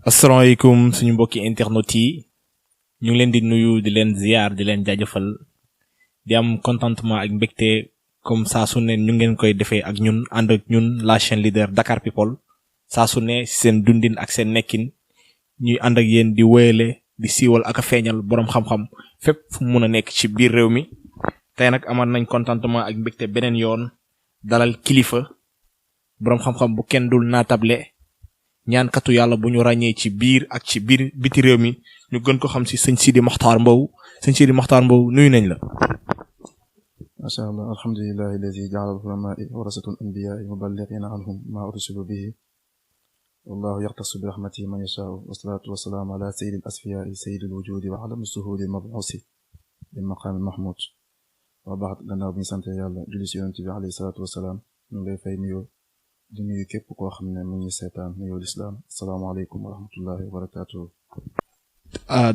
asalaamaaleykum suñu mbokki internet yi ñu ngi leen di nuyu di leen ziar di leen jaajëfal di am contentement ak mbégte comme saa su ne ñu ngeen koy defee ak ñun ànd ak ñun la chaîne leader Dakar People saa su ne seen dundin ak seen nekkin ñuy ànd ak yéen di wéyale di siiwal ak a feeñal boroom xam-xam fépp fu mu mun a nekk ci biir réew mi tey nag amaat nañ contentement ak mbégte beneen yoon dalal kilifa boroom xam-xam bu kenn dul naatable ñaankatu yàlla bu ñu ràññee ci biir ak ci biir biti réew mi ñu gën ko xam ci sëñ Sidi Mokhtar Mbow sëñ Sidi Mokhtar Mbow nuyu nañ la. macha allah alhamdulillahi alladi ja'ala al-ulama'a warasatul anbiya'i muballighina anhum ma ursilu bihi wallahu yaxtassu bi rahmatihi man yasha'u wassalatu wassalamu ala sayyidil asfiya'i sayyidil wujudi wa alam suhudi mab'usi bi maqam mahmud wa ba'd gannaaw bi ñu sant yàlla julli ci yonent bi alayhi salatu wassalaam ñu ngi lay fay nuyoo di nuyu képp koo xam ne mu ngi seetaan nuyoo lislaam asalaamaaleykum wa rahmatullahi wa barakaatuhu.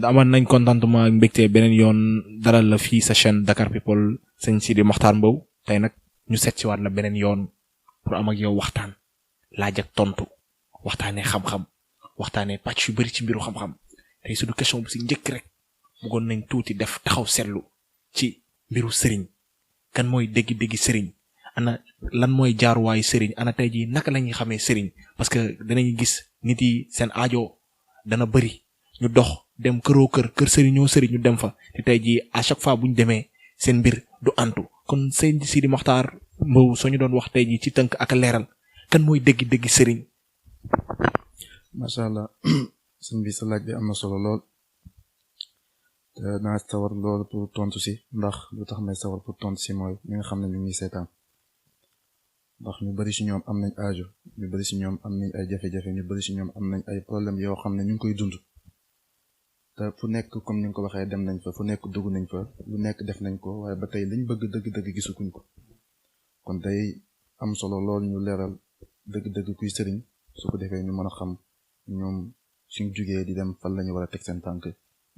amoon nañ contentement ak mbégte beneen yoon dalal la fii sa chaîne Dakar People sëñ Sidi Mokhtar Mbow tey nag ñu seet si waat la beneen yoon pour am ak yow waxtaan laaj ak tontu waxtaanee xam-xam waxtaanee pàcc yu bari ci mbiru xam-xam tey suñu question bu si njëkk rek bëggoon nañ tuuti def taxaw seetlu ci mbiru sëriñ kan mooy dégg-dégg sëriñ. ana lan mooy jaaruwaayu sëriñ ana tey jii naka la ñuy xamee sëriñ parce que danañu gis nit yi seen aajo dana bëri ñu dox dem kër sëriñoo sëriñ ñu dem fa te tey jii à chaque fois bu ñu demee seen mbir du antu kon sëñ Sidi Mokhtar Mbow soo ñu doon wax tey jii ci tënk ak leeral kan mooy dégg-dégg sëriñ. macha allah sëñ bi sa laaj bi am na solo lool te naa sawar lool pour tontu si ndax lu tax may sawar pour tontu si mooy ñi nga xam ne ñu ngi seetaan. ndax ñu bari ci ñoom am nañ aajo ñu bari ci ñoom am nañ ay jafe-jafe ñu bari ci ñoom am nañ ay problème yoo xam ne ñu ngi koy dund te fu nekk comme ni nga ko waxee dem nañ fa fu nekk dugg nañ fa lu nekk def nañ ko waaye ba tey liñ bëgg dëgg-dëgg gisukuñ ko kon day am solo lool ñu leeral dëgg-dëgg kuy sëriñ su ko defee ñu mën a xam ñoom suñ jugee di dem fan lañu war a teg seen tànk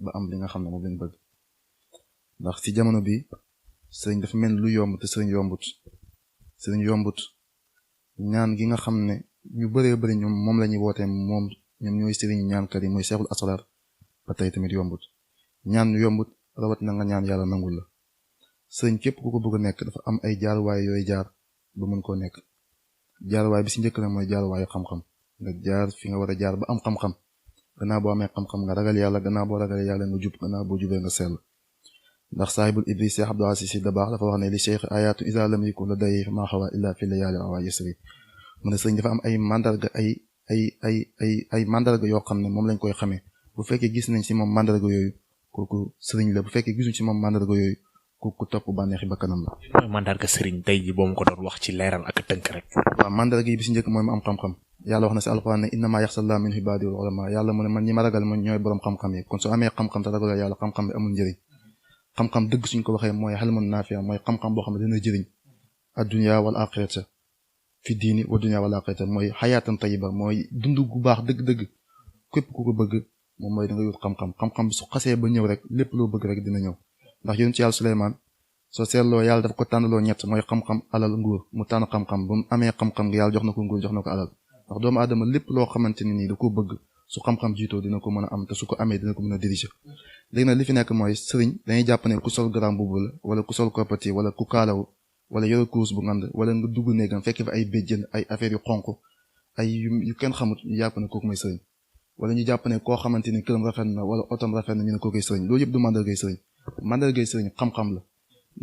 ba am li nga xam ne moom lañ bëgg ndax ci jamono bi sëriñ dafa mel lu yomb te sëriñ yombut ñaan gi nga xam ne ñu bëree bëri ñoom moom la ñuy wootee moom ñoom ñooy sëriñu ñaankat yi mooy seexul asrar ba tey tamit yombut ñaan yombut rawat na nga ñaan yàlla nangul la sëriñ képp ku ko bëgg a nekk dafa am ay jaaruwaay yooyu jaar ba mën koo nekk jaaruwaay bi ci njëkk la mooy jaaruwaayu xam-xam nga jaar fi nga war a jaar ba am xam-xam gannaaw boo amee xam-xam nga ragal yàlla gannaaw boo ragalee yàlla nga jub gannaaw boo jubee nga sell ndax saahibul ibris Cheikh Abdou Aziz Sy Dabakh dafa wax ne li cheikh ayatu isa lam yakun la day ma xawa illa fi layali awa yasri mu ne sëriñ dafa am ay mandarga ay mandarga yoo xam ne moom lañ koy xamee bu fekkee gis nañ ci moom mandarga yooyu kooku sëriñ la bu fekkee gisuñ ci moom mandarga yooyu kooku topp bànneexi bakkanam la. mooy mandarga sëriñ tey jii boo ma ko doon wax ci leeral ak tënk rek. waaw mandarga yi bi ci njëkk mooy mu am xam-xam yàlla wax na ci alxuraan ne innama yaxsallaa min ibaadihi ulama yàlla mu ne man ñi ma ragal man ñooy borom xam-xam yi kon soo amee xam-xam te ragal yàlla xam-xam bi amul njëriñ xam-xam dëgg suñ ko waxee mooy xelmun naafiya mooy xam-xam boo xam ne dina jëriñ addunya wal axirata fi diini wa dunya wal axirata mooy xayaatan tayiba mooy dund gu baax dëgg-dëgg képp ku ko bëgg moom mooy da nga yut xam-xam bi su xasee ba ñëw rek lépp loo bëgg rek dina ñëw ndax yonent yàlla Suleymaan soo seetloo yàlla dafa ko tànnaloo ñett mooy xam-xam alal nguur mu tànn xam-xam ba mu amee xam-xam nga yàlla jox na ko nguur jox na ko alal ndax doomu aadama lépp loo xamante ne nii da koo bëgg su xam-xam jiitoo dina ko mën a am te su ko amee dina ko mën a diriger léegi nag li fi nekk mooy sëriñ dañuy jàpp ne ku sol grand boubou la wala ku sol koppati wala ku kaalaw wala yore kurus bu ngand wala nga dugg néegam fekk fi ay béjjën ay affaires yu xonq ay yu kenn xamut ñu jàpp ne kooku mooy sëriñ wala ñu jàpp ne koo xamante ni këram rafet na wala otom rafet na ñu ne kookoy sëriñ loolu yëpp du mandargay sëriñ mandargay sëriñ xam-xam la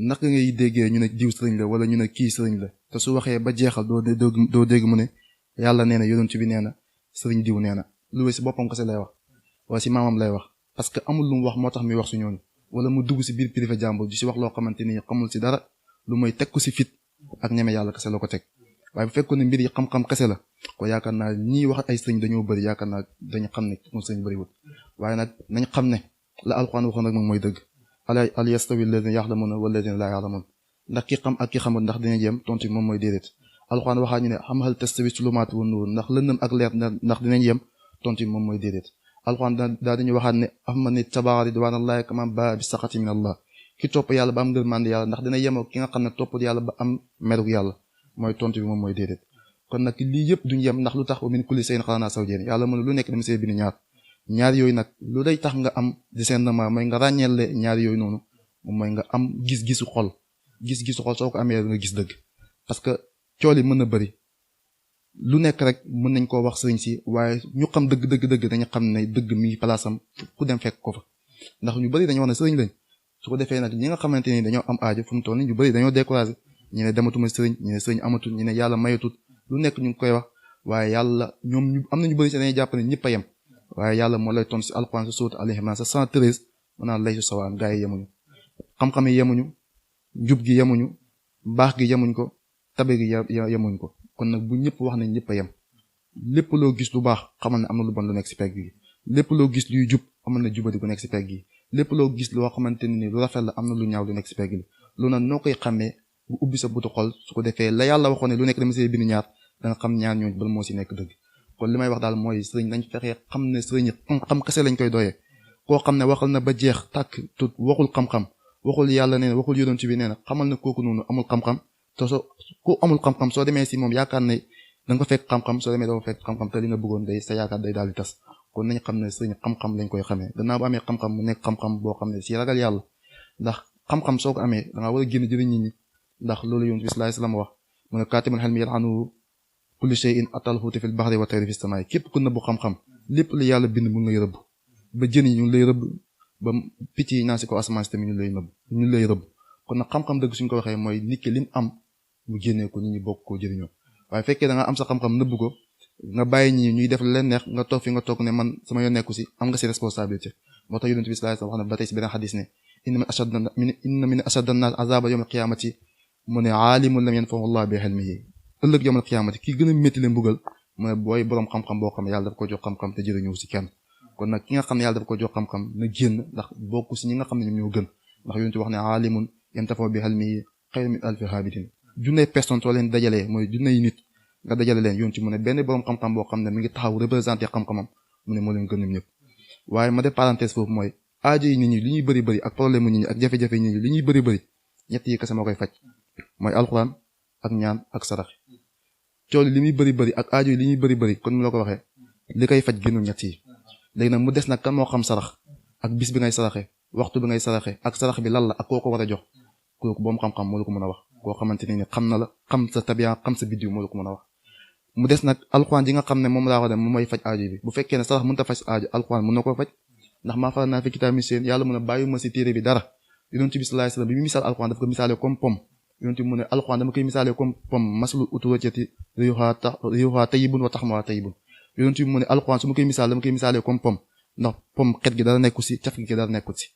naka ngay déggee ñu ne diw sëriñ la wala ñu ne kii sëriñ la te su waxee ba jeexal doo dégg mu ne yàlla nee na yonent bi nee na sëriñ diw nee na lu we si boppam kese lay wax wala si maamam lay wax parce que amul lu mu wax moo tax muy wax su ñooñu wala mu dugg si biir privé jàmbur di si wax loo xamante ni xamul si dara lu mooy teg ko si fit ak ñeme yàlla kese la ko teg waaye bu fekkoon ne mbir yi xam-xam kese la ko yaakaar naa ñiy wax ay sëriñ dañoo bëri yaakaar naa dañu xam ne moom sëriñ bëriwul waaye nag nañ xam ne la alxuraan waxoon rek moom mooy dëgg al yastawi alladhina ya'lamuna walladhina la ya'lamun ndax ki xam ak ki xamul ndax dina jéem tontu moom mooy déedéet alxuraan waxaa ñu ne am hal tastawi sulumaat wan nuur ndax lëndëm ak leer ndax dinañ yem tontu moom mooy déedéet alxuraan daa dañu waxaat ne afaman ittaba'a ridwaanallahi kaman baa'a bi saxati min allah ki topp yàlla ba am ngërmande yàlla ndax dina yemoo ki nga xam ne topp yàlla ba am merug yàlla mooy tontu bi moom mooy déedéet kon nag lii yëpp duñ yem ndax lu tax wa min kulli shay'in xalaqnaa zawjayni yàlla mën lu nekk dama see bind ñaar yooyu nag lu day tax nga am discernement mooy nga ràññeele ñaar yooyu noonu moom mooy nga am gis-gisu xol soo ko amee nga gis dëgg parce que cool yi mën na bëri lu nekk rek mën nañ koo wax sëriñ si waaye ñu xam dëgg dañu xam ne dëgg mi palaasam ku dem fekk ko fa ndax ñu bëri dañoo wax ne sëriñ lañ su ko defee nag ñi nga xamante ni dañoo am aajo fu mu toll ni ñu bëri dañoo découragé ñu ne dematuma sëriñ ñu ne sëriñ amatul ñu ne yàlla mayatut lu nekk ñu ngi koy wax waaye yàlla ñoom ñu am nañu bëri si dañuy jàpp ne ñëpp a yem waaye yàlla moo lay ton si alquran sa surat al-Imran sa 113 mu naan laysu sawaan gaa yi yemuñu xam-xam yi yemuñu njub gi yemuñu baax gi yemuñ ko tabe gi yemuñ ko kon nag bu ñëpp wax ne ñëpp a yem lépp loo gis lu baax xamal ne am na lu bon lu nekk si pegg gi lépp loo gis luy jub amal na jubadi gu nekk si pegg gi lépp loo gis loo xamante ni lu rafet la am na lu ñaaw lu nekk si pegg gi loolu nag noo koy xàmmee bu ubbi sa butu xol su ko defee la yàlla waxoon ne lu nekk dama see bind ñaar da nga xam ñaar ñooñu bal moo si nekk dëgg kon li may wax daal mooy sëriñ nañ fexee xam ne sëriñ xam kese lañ koy doyee koo xam ne waxal na ba jeex tàkk tut waxul xam-xam waxul yàlla nee na waxul yonent bi nee na xamal ne kooku noonu amul xam-xam te soo ku amul xam-xam soo demee si moom yaakaar ne da nga ko fekk xam-xam soo demee doo fekk xam-xam te li nga bëggoon day sa yaakaar day daal di tas kon nañ xam ne sëriñ xam-xam lañ koy xamee gannaaw bu amee xam-xam mu nekk xam-xam boo xam ne si ragal yàlla ndax xam-xam soo ko amee da nga war a génn jëriñ nit ñi ndax loolu yonent bi sallallahu alayhi wasallam wax mu ne kaatibul ilmi yal'anu kulli shay'in atal huuti fil bahri wa tayri fis samaa'i képp ku nëbbu xam-xam lépp lu yàlla bind mu ngi lay rëbb ba jën yi ñu ngi lay rëbb ba picc yi naa si ko asamaan si tamit ñu ngi lay rëbb kon nag xam-xam dëgg suñ ko waxee mooy nit ki lim am mu génnee ko nit ñi bokk koo jëriñoo waaye fekkee da nga am sa xam-xam nëbb ko nga bàyyi ñi ñuy def leen neex nga toog fi nga toog ne man sama yoon nekku si am nga si responsabilité moo tax yonent bi sallallahu alayhi wasallam wax na ba tey si beneen xadis ne inna min ashadda an-nas azaba yawm al-qiyamati mu ne aalimun lam yanfa'u Allah bi ilmihi ëllëg yawm al-qiyamati ki gën a métti leen mbugal mu ne booy boroom xam-xam boo xam ne yàlla dafa ko jox xam-xam te jëriñoo si kenn kon nag ki nga xam ne yàlla dafa ko jox xam-xam na génn ndax bokk si ñi nga xam ne ñoom ñoo gën ndax yonent wax ne aalimun yantafa'u bi ilmihi xayrun min alfi aabidin junney personne soo leen dajalee mooy junney nit nga dajale leen yoon ci mu ne benn boroom xam-xam boo xam ne mi ngi taxaw représenté xam-xamam mu ne moo leen gën ñoom ñëpp waaye ma def parenthèse foofu mooy aajo yi nit ñi li ñuy bëri ak problème mu nit ñi ak jafe-jafe nit ñi li ñuy bëri ñett yi kese moo koy faj mooy alxuraan ak ñaan ak sarax cooli li muy bëri ak aajo yi li ñuy bëri kon mu la ko waxee li koy faj génnul ñett yi léegi nag mu des nag kan moo xam sarax ak bis bi ngay saraxe waxtu bi ngay saraxe ak sarax bi lan la ak koo ko war a jox kooku boom xam-xam moo la ko mën a wax koo xamante ni xam na la xam sa tabiya xam sa biddiw moo la ko mën a wax mu des nag alxuraan yi nga xam ne moom laa wax ne moom mooy faj aajo bi bu fekkee ne sarax mënut a faj aajo alxuraan mën na koo faj ndax maa faral naa fi kitaab mi seen yàlla mën a bàyyi ma si téere bi dara yonent bi sallallahu alayhi wasallam bi mu misaal alxuraan dafa ko misaalee comme pomme yonent bi mu ne alxuraan dama koy misaalee comme pomme masalu uturajati riihuhaa tayyibun wa taxmuhaa tayyibun yonent bi mu ne alxuraan su ma koy misaal dama koy misaalee comme pomme ndax pomme xet gi dara nekku si caf gi dara nekku si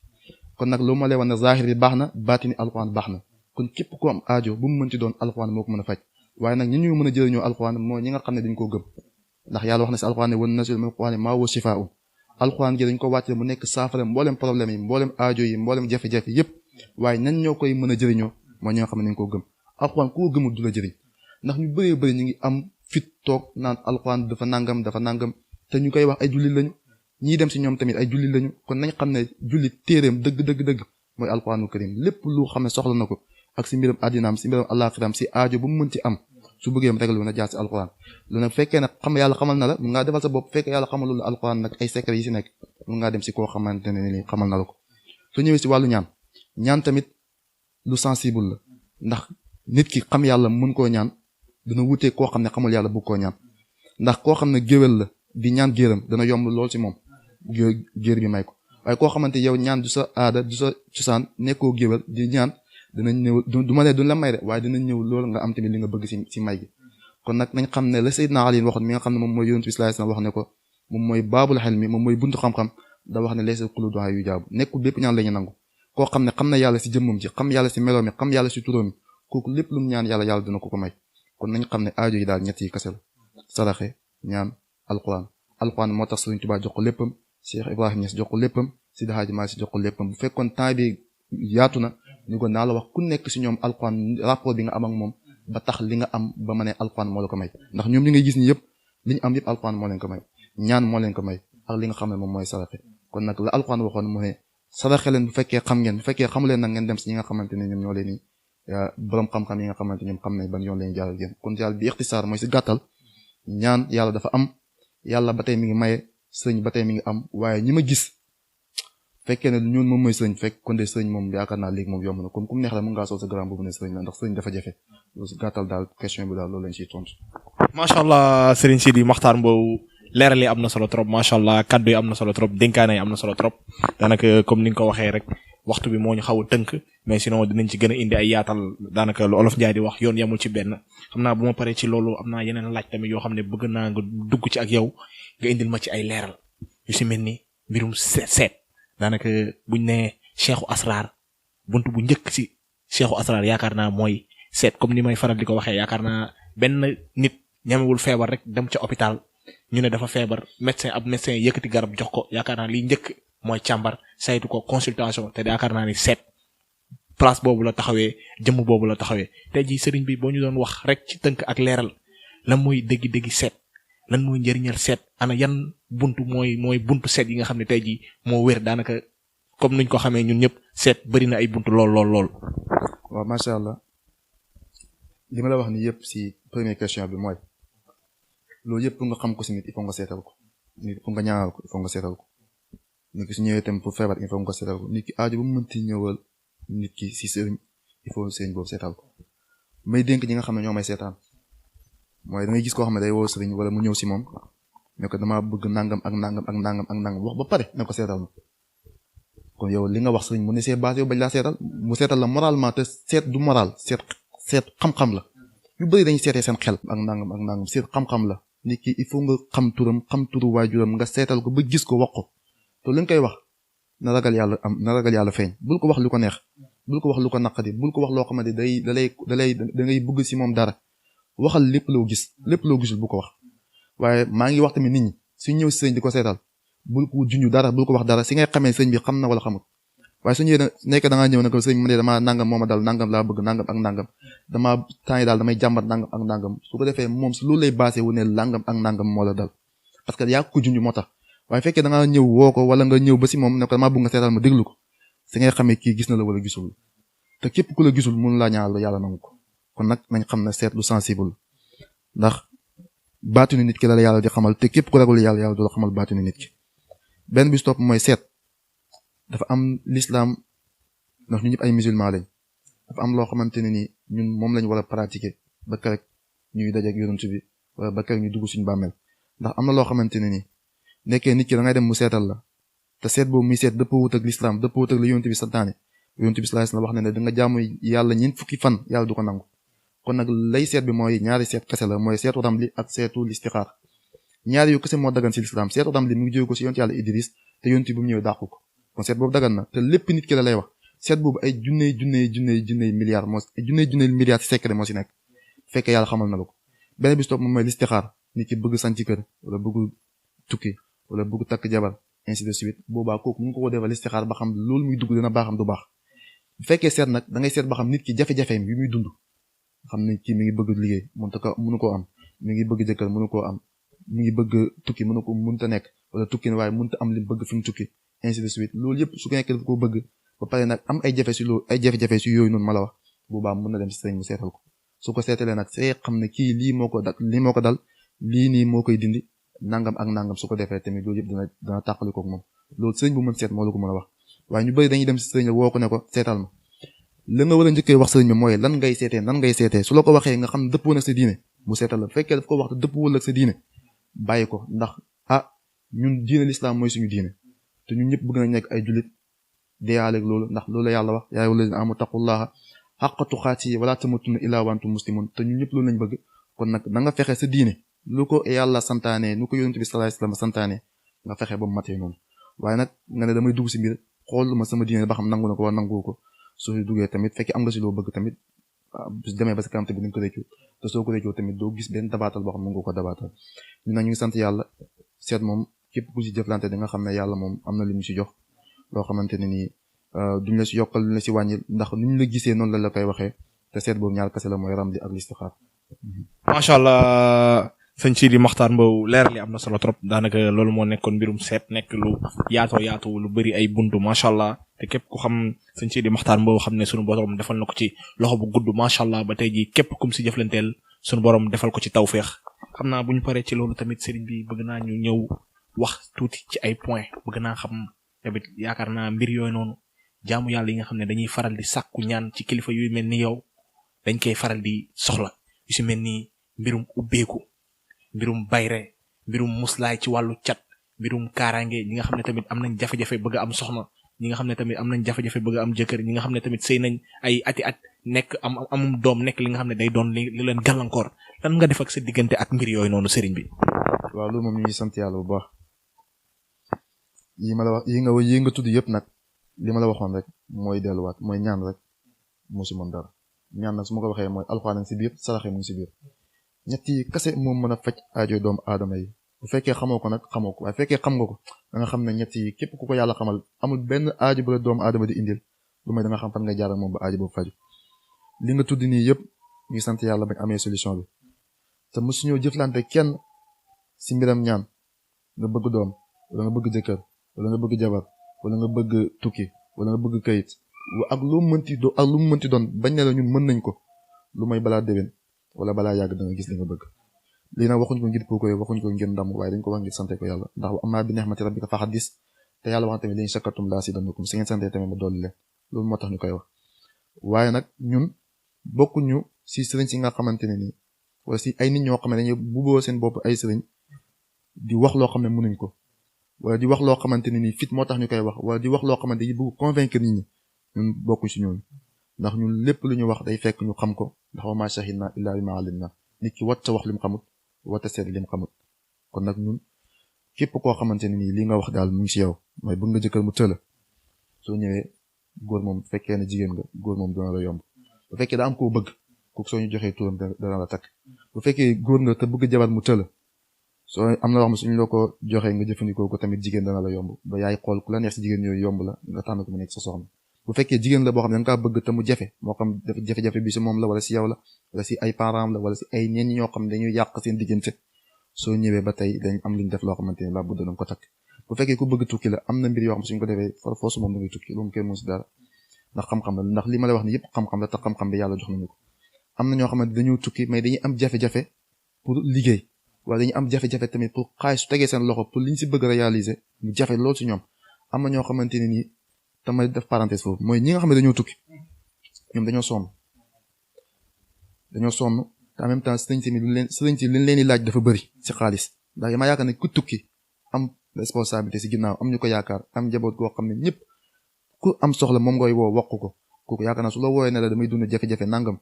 kon nag loolu ma lay wax ne zahir bi baax na baatini alxuraan baax na kon képp ku am aajo bu mu mënti doon alxuraan moo ko mën a faj waaye nag ñi ñu mën a jëriñoo alxuraan mooy ñi nga xam ne dañ koo gëm ndax yàlla wax na si alxuraan ne wan nazzil minal qur'aani maa huwa shifaa'un alxuraan gi dañ ko wàcce mu nekk saafara mboolem problème yi mboolem aajo yi mboolem jafe-jafe yépp waaye ñan ñoo koy mën a jëriñoo mooy ñi nga xam ne dañ koo gëm alxuraan koo gëmul du la jëriñ ndax ñu bëri ñu ngi am fit toog naan alxuraan dafa nangam te ñu koy wax ay jullit lañu ñii dem si ñoom tamit ay jullit lañu kon nañ xam ne jullit téereem dëgg mooy alxuraanul karim lépp lu xam ne soxla na ko ak si mbiram àddinaam si mbiram àllaaxiram si aajo bu mu mënti am su bëggeem rek lu na jaar si alxuraan lu nag fekkee nag xam yàlla xamal na la mun ngaa defal sa bopp fekkee yàlla xamal lu alxuraan nag ay secret yi si nekk mun ngaa dem si koo xamante ne ni xamal na la ko su ñëwee si wàllu ñaan tamit lu sensible la ndax nit ki xam yàlla mën koo ñaan dana wutee koo xam ne xamul yàlla bëgg koo ñaan ndax koo xam ne géwél la di ñaan géeram dana yomb lool si moom géer bi may ko waaye koo xamante yow ñaan du sa aada du sa cosaan nekkoo géwél di ñaan dinañ ñëw du ma ne duñ la may de waaye dinañ ñëw loolu nga am tamit li nga bëgg si may gi kon nag nañ xam ne la Seydina Ali waxoon mi nga xam ne moom mooy yonent bi sallallahu alayhi wasallam wax ne ko moom mooy baabul ilmi moom mooy buntu xam-xam da wax ne laysa kullu du'a yu jaabu nekkul bépp ñaan la ñu nangu koo xam ne xam na yàlla si jëmmam ji xam yàlla si meloo mi xam yàlla si turóom mi kooku lépp lu mu ñaan yàlla dina ko may kon nañ xam ne aajo yi daal ñett yi kese la saraxe ñaan alquran moo tax Sëriñ Tuubaa jox ko léppam Cheikh Ibrahima Niass jox ko léppam Seydi Hadji Malick jox ko léppam bu fekkoon temps bi yaatu na ñu ko naa la wax ku nekk si ñoom alquran rapport bi nga am ak moom ba tax li nga am ba ma ne alquran moo la ko may ndax ñoom li ngay gis ni yëpp li ñu am yëpp alquran moo leen ko may ñaan moo leen ko may ak li nga xam ne moom mooy saraxe kon nag la alquran waxoon mu ne saraxe leen bu fekkee xam ngeen bu fekkee xamu leen nag ngeen dem si ñi nga xamante ne ñoom ñoo leen borom xam-xam yi nga xamante ñoom xam nañ ban yoon lañu jaaral génn kon daal bi ixtisaar mooy si gàttal ñaan yàlla dafa am yàlla ba tey mi ngi maye sëriñ ba tey mi ngi am waaye ñi ma gis fekkee ne ñun moom mooy sëriñ fekk kon de sëriñ moom yaakaar naa léegi moom yomb na kon ku mu neex la mën ngaa sol sa grand boobu ne sëriñ la ndax sëriñ dafa jafe loolu si gàttal daal question bi daal loolu lañ ciy tontu. macha allah Serigne Sidi Makhtar Mbow leeral yi am na solo trop macha allah kaddu yi am na solo trop dénkaane yi am na solo trop daanaka comme ni nga ko waxee rek waxtu bi moo ñu xaw a tënk mais sinon dinañ ci gën a indi ay yaatal daanaka lu olof Njaay di wax yoon yamul ci benn xam naa bu ma paree ci loolu am naa yeneen laaj tamit yoo xam ne bëgg naa nga dugg ci ak yow nga indil ma ci ay leeral yu si mel ni mbirum seet daanaka buñ ne cheikhu asrar buntu bu njëkk si cheikhu asrar yaakaar naa mooy seet comme ni may faral di ko waxee yaakaar naa benn nit ñamewul feebar rek dem ca hôpital ñu ne dafa feebar médecin yëkkati garab jox ko yaakaar naa liy njëkk mooy càmbar saytu ko consultation te yaakaar naa ni seet place boobu la taxawee jëmm boobu la taxawee tey jii sëriñ bi boo ñu doon wax rek ci tënk ak leeral lan mooy déggi seet lan mooy njëriñal seet ana yan buntu mooy buntu seet yi nga xam ne tey jii moo wér daanaka comme nuñ ko xamee ñun ñëpp seet bari na ay buntu lool. waaw macha allah li ma la wax ni yëpp si première question bi mooy loolu yëpp pour nga xam ko si nit il faut nga seetal ko nit pour nga ñaanal ko il faut nga seetal ko nit ki su ñëwee tam pour feebar il faut nga seetal ko nit ki aaju ba mu mënti ñëwal nit ki si sëriñ il faut sëriñ boobu seetal ko may dénk ñi nga xam ne ñoo may seetaan mooy da ngay gis koo xam ne day woo sëriñ wala mu ñëw si moom ne ko damaa bëgg nangam ak nangam ak nangam ak nangam wax ba pare ne ko seetal ma kon yow li nga wax sëriñ mu ne see base yow bañ laa seetal mu seetal la moralement te seet du moral seet xam-xam la yu bëri dañuy seetee seen xel ak nangam seet xam-xam la nit ki il faut nga xam turam xam turu waajuram nga seetal ko ba gis ko wax ko te li nga koy wax na ragal yàlla feeñ bul ko wax lu ko neex bul ko wax lu ko naqadi bul ko wax loo xamante da ngay bëgg si moom dara waxal lépp loo gisul bu ko wax waaye maa ngi wax tamit nit ñi su ñëw si sëñ di ko seetal bul ko junju dara bul ko wax dara si ngay xamee sëñ bi xam na wala xamul waaye su ñëwee nekk da ngaa ñëw ne ko sëñ mu ne damaa nangam moo ma dal nangam laa bëgg nangam ak nangam damaa temps yi daal damay jàmbat nangam ak nangam su ko defee moom si loolu lay basé wu ne nangam ak nangam moo la dal parce que yaa ko junj moo tax waaye fekkee da ngaa ñëw woo ko wala nga ñëw ba si moom ne ko damaa bëgg nga seetal ma déglu ko si ngay xamee kii gis na la wala gisul te képp ku la gisul mënu laa ñaanal yàlla nangu ko kon nag nañ xam ne seet lu sensible ndax baatinu nit ki la yàlla di xamal te képp ku ragul yàlla du la xamal baatinu nit ki benn bi stop mooy seet dafa am l'islam ndax ñu ñëpp ay musulman lañ dafa am loo xamante ne ni ñun moom lañ war a pratiquer ba kerek ñuy dajeek yonent bi wala ba kerek ñu dugg suñu bàmmeel ndax am na loo xamante ne ni nekkee nit ki da ngay dem mu seetal la te seet boobu muy seet dëppoo wut ak l'islam dëppoo wut ak la yonent bi santaane yonent bi sallallahu alayhi wasallam wax na ne da nga jaamu yàlla ñeent fukki fan yàlla du ko nangu kon nag lay seet bi mooy ñaari seet kese la mooy seetu ramli ak seetu listixaar ñaari yu kese moo dagan ci l'islam seetu ramli mu ngi jóge ko ci yonent yàlla Idris te yonent bi mu ñëw dàqu ko kon seet boobu dagan na te lépp nit ki la lay wax seet boobu ay junney milliards moo junney milliards ci secret moo ci nekk fekkee yàlla xamal na la ko beneen bi stop moom mooy listixaar nit ki bëgg sanc kër wala bëgg tukki wala bëgg takk jabar ainsi de suite boobaa kooku mu ngi ko defal listixaar ba xam loolu muy dugg dina baaxam du baax bu fekkee seet nag da ngay seet ba xam nit ki jafe-jafeem yi muy dund xam ne kii mi ngi bëgg liggéey mënu koo am mi ngi bëgg jëkkër mënu koo am mi ngi bëgg tukki mënta nekk wala tukki waaye mënta am li bëgg fi mu tukki ainsi de suite loolu yëpp su ko nekkee dafa ko bëgg ba pare nag am ay jafe-jafe si yooyu noonu ma la wax boobaa mën na dem si sëriñ mu seetal ko su ko seetalee nag see xam ne kii lii moo ko dal lii nii moo koy dindi nangam ak nangam su ko defee tamit loolu yëpp dana tàqali koog moom loolu sëriñ bu mën seet moo la ko mën a wax waaye ñu bëri dañuy dem si sëriñ woo ko ne ko seetal ma la nga war a njëkkee wax sëriñ bi mooy lan ngay seetee su la ko waxee nga xam dëppoo nag sa diine mu seetal la fekkee daf ko wax te dëppoo ak sa diine bàyyi ko ndax ñun diine l'islam mooy suñu diine te ñun ñëpp bëgg nañ nekk ay jullit deyaaleeg loolu ndax loolu la yàlla wax yaa ayyuhal lazina amanu taqullaha haqqa tuqaatihi wala tamutunna illaa wa antum muslimun te ñun ñëpp loolu lañ bëgg kon nag na nga fexe sa diine lu ko yàlla santaane nu ko yonent bi sallallahu alayhi wasallam santaane nga fexe ba mu matee noonu waaye nag nga ne damay dugg si mbir xool ma sama diine ba xam nangu na ko wala nangu ko soo duggee tamit fekkee am nga si loo bëgg tamit bu demee ba sa kanam tamit di nga ko réccu te soo ko réccoo tamit doo gis benn dabaatal boo xam ne nga ko dabaatal ñu nag ñu ngi sant yàlla seet moom képp ku si jëflante di nga xam ne yàlla moom am na li mu si jox loo xamante ne nii duñ la si yokkal duñ la si wàññil ndax ni ñu la gisee noonu la koy waxee te seet boobu ñaar kese la mooy ramli ak listixaar. macha allah sëñ Sidi Maxtaar Mbow leeral li am na solo trop daanaka loolu moo nekkoon mbirum seet nekk lu yaatu lu bëri ay buntu macha allah te képp ku xam sëñ Sidi Maxtaar Mbow xam ne sunu borom defal na ko ci loxo bu gudd macha allah ba tey jii képp kum si jëflanteel sunu borom defal ko ci tawféex. xam naa bu ñu paree ci loolu tamit sëriñ bi bëgg naa ñu ñëw wax tuuti ci ay point bëgg naa xam tamit yaakaar naa mbir yooyu noonu jaamu yàlla yi nga xam ne dañuy faral di sàkku ñaan ci kilifa yu mel ni yow dañ koy faral di soxla yu si mel ni mbirum ubbeeku mbirum bayre mbirum muslaay ci wàllu cat mbirum kaaraange ñi nga xam ne tamit am nañ jafe-jafe bëgg am soxna ñi nga xam ne tamit am nañ jafe-jafe bëgg am jëkkër ñi nga xam ne tamit sëy nañ ay ati at nekk amum doom nekk li nga xam ne day doon li leen gàllankoor lan nga def ak sa diggante ak mbir yooyu noonu sëriñ bi. waaw loolu moom ñu ngi sant yàlla bu baax yi ma la wax yi nga tudd yëpp nag li ma la waxoon rek mooy delluwaat mooy ñaan rek moo si mën dara ñaan nag su ma ko waxee mooy alxuraan si biir saraxe mu ngi si biir ñett yi kese moom mën a faj aajo doomu aadama yi bu fekkee xamoo ko nag xamoo ko waaye fekkee xam nga ko da nga xam ne ñett yi képp ku ko yàlla xamal amul benn aajo bu la doomu aadama di indil lu may da nga xam fan nga jaaral moom ba aajo boobu faju li nga tudd nii yëpp ñu ngi sant yàlla bañ amee solution bi te mosuñoo jëflante kenn si mbiram ñaan nga bëgg doom wala nga bëgg jëkkër wala nga bëgg jabar wala nga bëgg tukki wala nga bëgg kayit ak lu mu mënti doon bañ ne la ñun mën nañ ko lu may balaa déwén wala balaa yàgg da nga gis li nga bëgg lii nag waxuñ ko ngir pour ko waxuñ ko ngir ndam waaye dañ ko wax ngir sante ko yàlla ndax amma bi ni'mati rabbika fa haddis te yàlla wax tamit li in shakartum la azidannakum si ngeen sante tamit ma dolli leen loolu moo tax ñu koy wax waaye nag ñun bokkuñu si sëriñ si nga xamante ne nii wala si ay nit ñoo xam ne dañuy buboo seen bopp ay sëriñ di wax loo xam ne mënuñ ko wala di wax loo xamante ne nii fit moo tax ñu koy wax wala di wax loo xamante yi bëgg convaincre nit ñi ñun bokkuñ si ñooñu ndax ñun lépp lu ñu wax day fekk ñu xam ko ndax wa ma shahidna illa bima alimna nit ki wat sa wax lim xamut wata seet lim xamut kon nag ñun képp koo xamante ne nii li nga wax daal mu ngi si yow mooy bëgg nga jëkkër mu tëla soo ñëwee góor moom fekkee ne jigéen nga góor moom dina la yomb bu fekkee daa am koo bëgg kooku soo ñu joxee turam dana la takk bu fekkee góor nga te bëgg jabar mu tëla soo am na loo xam ne suñu la ko joxee nga jëfandikoo ko tamit jigéen dana la yomb ba yaay xool ku la neex si jigéen yooyu yomb la nga tànn ko mu nekk sa soxna bu fekkee jigéen la boo xam ne danga kaa bëgg te mu jafe moo xam jafe-jafe bi si moom la wala si yow la wala si ay parents la wala si ay ñenn ñoo xam ne dañuy yàq seen diggante soo ñëwee ba tey dañ am luñ def loo xamante ne laa bëgg danga ko takk bu fekkee ku bëgg tukki la am na mbir yoo xam ne suñ ko defee for force moom da ngay tukki loolu kenn mu si dara ndax xam-xam la ndax li ma lay wax ni yëpp xam-xam la te xam-xam bi yàlla jox nañu ko am na ñoo xamante dañoo tukki mais dañuy am jafe-jafe pour liggéey wala dañuy am jafe-jafe tamit pour xaalis su tegee seen loxo pour liñ si bëgg réaliser mu jafe loolu si ñoom am na ñoo xamante ne nii tamay def parenthèse foofu mooy ñi nga xam ne dañoo tukki ñoom dañoo sonn te en même temps sëriñ si liñ leen di laaj dafa bëri si xaalis ndax dama yaakaar ne ku tukki am responsabilité si ginnaaw am ñu ko yaakaar am njaboot goo xam ne ñëpp ku am soxla moom ngay woo wax ko kooku yaakaar naa su la wooyee ne la damay dund jafe-jafe nangam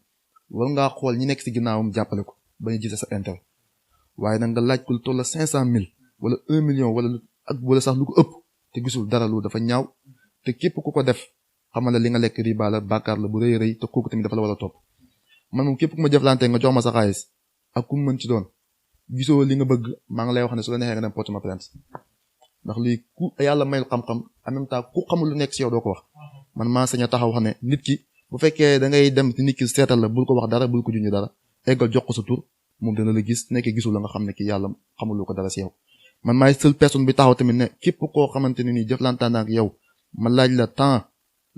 war ngaa xool ñi nekk si ginnaawam jàppale ko bañ a gis sa intérêt waaye nag nga laaj ko lu toll 500,000 wala 1 million wala sax lu ko ëpp te gisul dara lu dafa ñaaw te képp ku ko def xamal la li nga lekk riba la bàkkaar la bu rëy rëy te kooku tamit dafa la war a topp man moom képp ku ma jëflante nga jox ma sa xaalis ak ku mu mën ci doon gisoo li nga bëgg maa ngi lay wax ne su la neexee nga dem porte ma plainte ndax lii ku yàlla mayul xam-xam en même temps ku xamul lu nekk si yow doo ko wax man maa sañ a taxaw wax ne nit ki bu fekkee da ngay dem ci nit ki seetal la bul ko wax dara bul ko junj dara eggal jox ko sa tur moom dana la gis nekkee gisul la nga xam ne ki yàlla xamul lu ko dara si yow man maay seule personne bi taxaw tamit ne képp koo xamante ne nii jëflantaan ak yow ma laaj la temps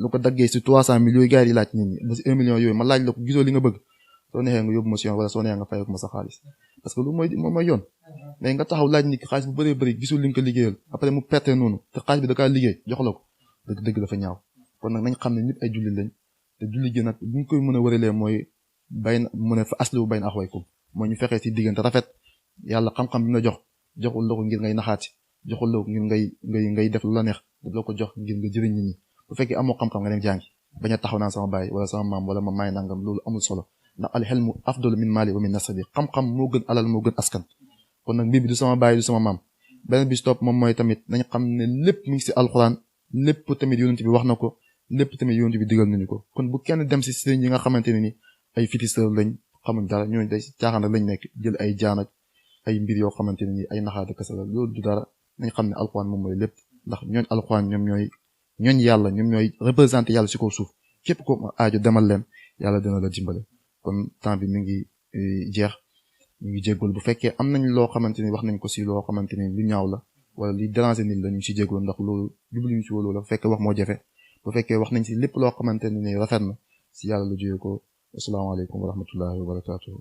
lu ko daggee si 300 millions yooyu gars yi laaj nit ñi ba si 1 million yooyu ma laaj la ko gisoo li nga bëgg soo neexee nga yóbbu ma si yoon wala soo neexee nga fayoo ko ma sa xaalis parce que lu mooy yoon mais nga taxaw laaj nit ki xaalis bu bëree bëri gisul li nga ko liggéeyal après mu perte noonu te xaalis bi da kaa liggéey jox la ko dëgg dafa ñaaw kon nag nañ xam ne ñëpp ay jullit lañ te jullit gi nag bu ñu koy mën a wëralee mooy mu ne fa aslihu bayna axawaykum mooy ñu fexee si diggante rafet yàlla xam-xam bi nga joxul la ko ngir ngay naxaati joxul la ko ngir ngay def lu la neex daf la ko jox ngir nga jëriñ nit ñi bu fekkee amoo xam-xam nga dem jàngi bañ a taxaw naan sama baay wala sama maam wala ma maay nangam loolu amul solo ndax al ilmu afdalu min maali wa min nasabi xam-xam moo gën alal moo gën askan kon nag mbir bi du sama baay du sama maam beneen bi stop moom mooy tamit nañ xam ne lépp mi ngi si alxuraan lépp tamit yonent bi wax na ko lépp tamit yonent bi digal nañu ko kon bu kenn dem si sëriñ yi nga xamante ne ni ay féticheur lañ xamuñ dara ñooñu day caaxaan rek lañ nekk jël ay jaan ak ay mbir yoo xamante ne ni ay naxaate kese la loolu du dara nañ xam ne alxuraan moom mooy lépp ndax ñooñ alxuraan ñooñ yàlla ñoom ñooy représenté yàlla si kaw suuf képp ko aajo demal leen yàlla dina la dimbale kon temps bi mi ngi jeex ñu ngi jéggul bu fekkee am nañ loo xamante ni wax nañ ko si loo xamante ni lu ñaaw la wala li déranger nit la ñu ngi si jéggul ndax loolu jubluñu si loolu la bu fekkee wax moo jafe bu fekkee wax nañ si lépp loo xamante ni rafet na si yàlla lu jógee ko asalaamaaleykum wa rahmatullahi wa barakatuhu